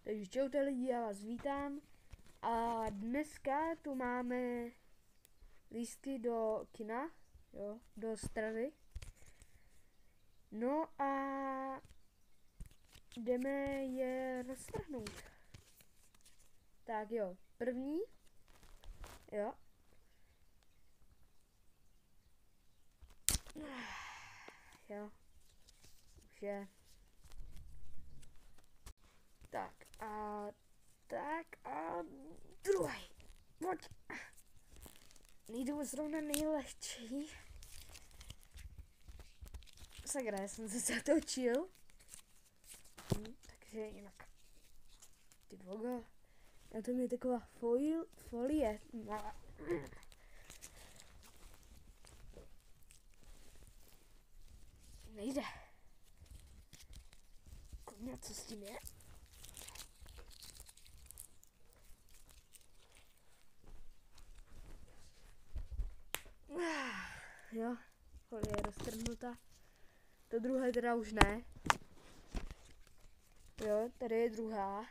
Takže čaute lidi, já vás vítám. A dneska tu máme lístky do kina, jo, do Ostravy. No a jdeme je roztrhnout. Tak jo, první, jo. Jo, už je. Tak a druhý. Pojď. Nejdu zrovna nejlehčí. Sakra, já jsem se zatočil. Takže jinak. Ty bogo. A to je taková folie. Nejde. Kurňa, co s tím je? Jo, folie je roztrhnutá. To druhé teda už ne. Jo, tady je druhá.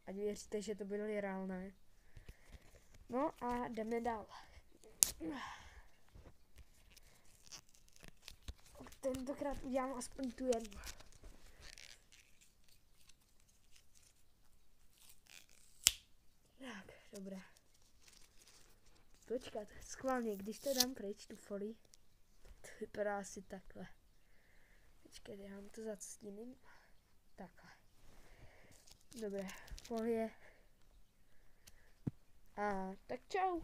Ať věříte, že to byly reálné. No a jdeme dál. Tentokrát udělám aspoň tu jednu. Tak, dobré. Počkat, schválně, když to dám pryč, tu folii, to vypadá asi takhle. Počkej, já vám to zastíním. Takhle. Dobré, folie. A tak čau.